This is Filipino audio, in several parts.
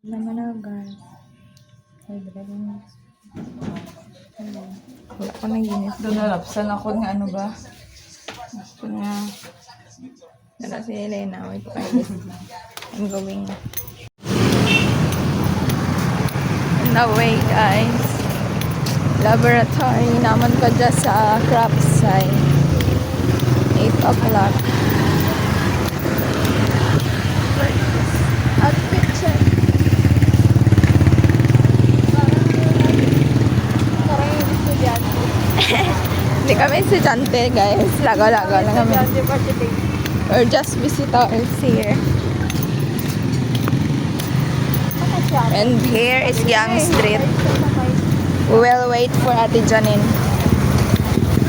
Naman na guys. Ay, dalawa. Wala ko nang ginis. Doon ako nga ano ba? Ito nga. Wala si Elena. Wait pa. I'm going. On the way guys. Laboratory naman ko dyan sa craft site. 8 o'clock. At picture. Hindi kami estudyante guys. Lago-lago lang kami. We're just visitors here. And here is Yang Street. We will wait for Ate Janine.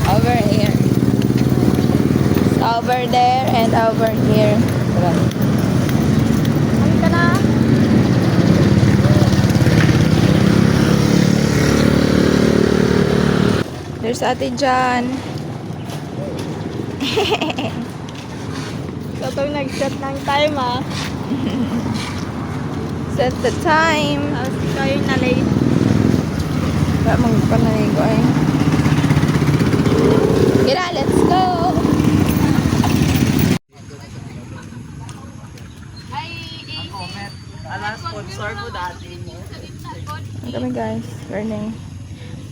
Over here. Over there and over here. Halika na. There's Ate Jan. Ito nag-set ng time Set the time. Tapos ikaw yung na-late. Wala magpanaligo ay. Gira, let's go! Sponsor ko dati. Ano kami guys, learning.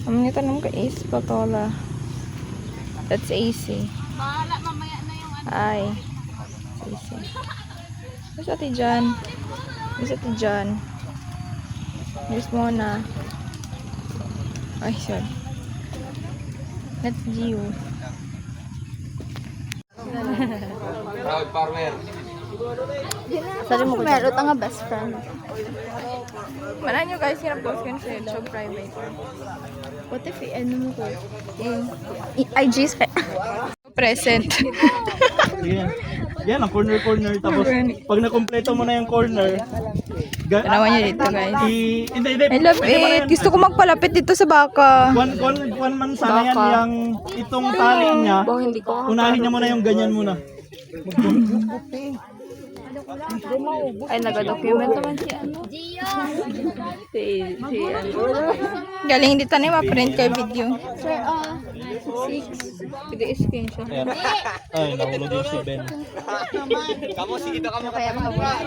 Ang mga tanong ka is patola. That's AC. Bahala, mamaya na yung ano. Ay. AC. Where's Ate Jan? Where's Ate Jan? Here's Mona. Ay, sorry. That's Gio. Proud farmer. Sorry mo ko. Meron nga best friend. Manan nyo guys, post ko sa YouTube private. What if ano mo ko? IG present. Yan ang corner. Tapos, pag nakompleto mo na yung corner, Tanawan nyo dito guys. hindi. I love it. Gusto ko magpalapit dito sa baka. One man sana yan, yung itong tali niya, unahin niya muna yung ganyan muna. Ay, nag-document naman si ano. Si ano. Galing dito na yung ma-print kay video. Sir, 6. Pwede screenshot. Ay, nahulog yung si Ben. Kamu si Ito kamu Kaya mahaba.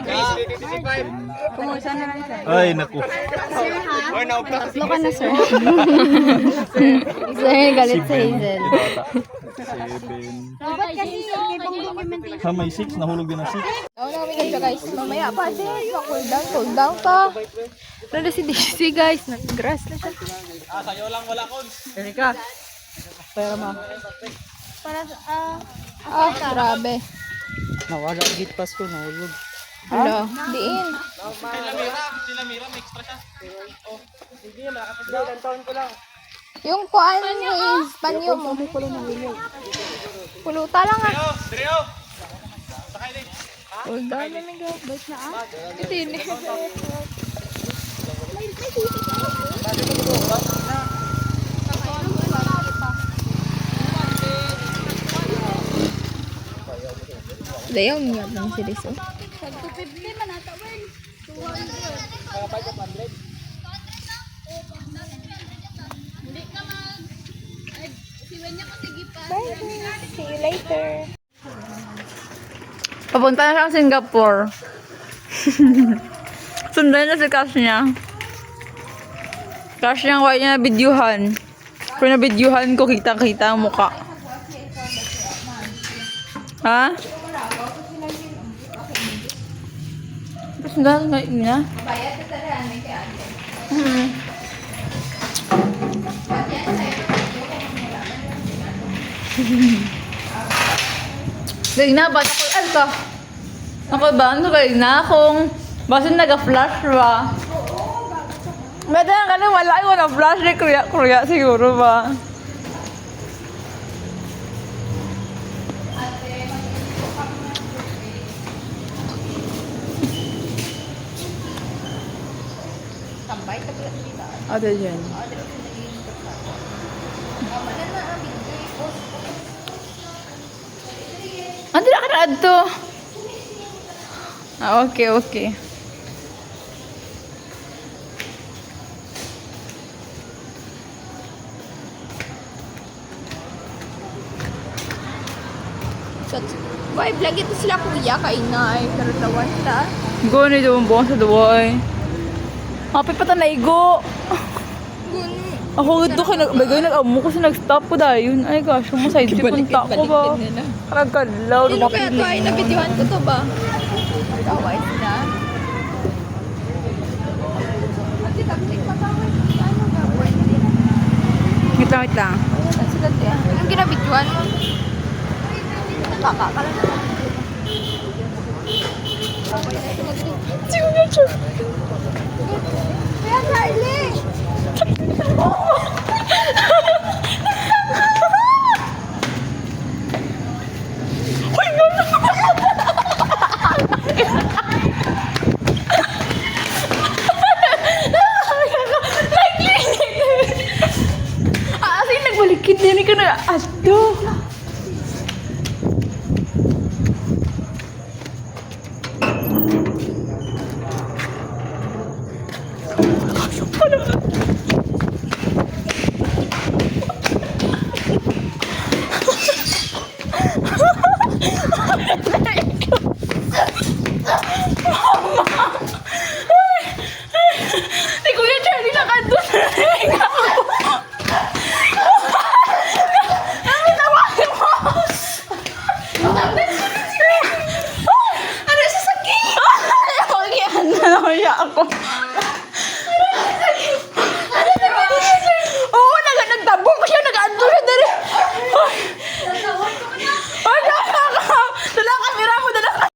Kumusta na lang siya? Ay, naku. Sir, ha? Or na upla. Tatlo ka na, sir. Sir, galit sa Hazel. Dapat kasi ibang documentation. May 6, nahulog din na 6. Oo na kami ganito guys. Mamaya pa din. Cool down ka. Pero si DC guys. Nag-grass na siya. Sayo lang wala kon. Erika. Pera ma. Para Grabe. Nawala git pas ko, nahulog. Hello. Diin. Sila Mira may extra siya. Yung kuan is panyo mo. Puluta lang ah. Drio. Sakay din. Cool down na may gabas na ah. Ito yun eh. Dayaw niya lang si Riso. 250 man ata, Wen. 200. Hindi ka mag... Si Wen niya kasi gipas. Bye. See you later. Papunta na siya sa Singapore. Sundan na si Cash niya. Cash niya, wala niya na videohan. Kung na videohan ko, kita-kita ang mukha. Ha? Sundan na niya. Gay na, ba't ako, ano ka? Ako ba, ano gay na kung basta nag-flash ba? Ba't na ka wala ko na flash ni Kuya siguro ba? Ate Jen. Ante na ka na adto. Ah, okay. Vibe lagi ito sila kuya kay Nay. Pero lawan ta. Gano'n yung buong sa duwa eh. Kapit pa ta naigo. Ako ito bagay nag-amo ko sa nag-stop ko dahil. Ay gosh, sumuside si punta ko ba? Karagalaw. Sino kaya ito ay nabidyohan ko to ba? Kawai na. Wait lang. Anong ginabidyohan mo? Kakakala na. Kaya Charlie! Asing nagbalikid din ka na. Ato. Si Kuya Charlie nakandun na rin ako. Ano sa sakit? Ay, ako.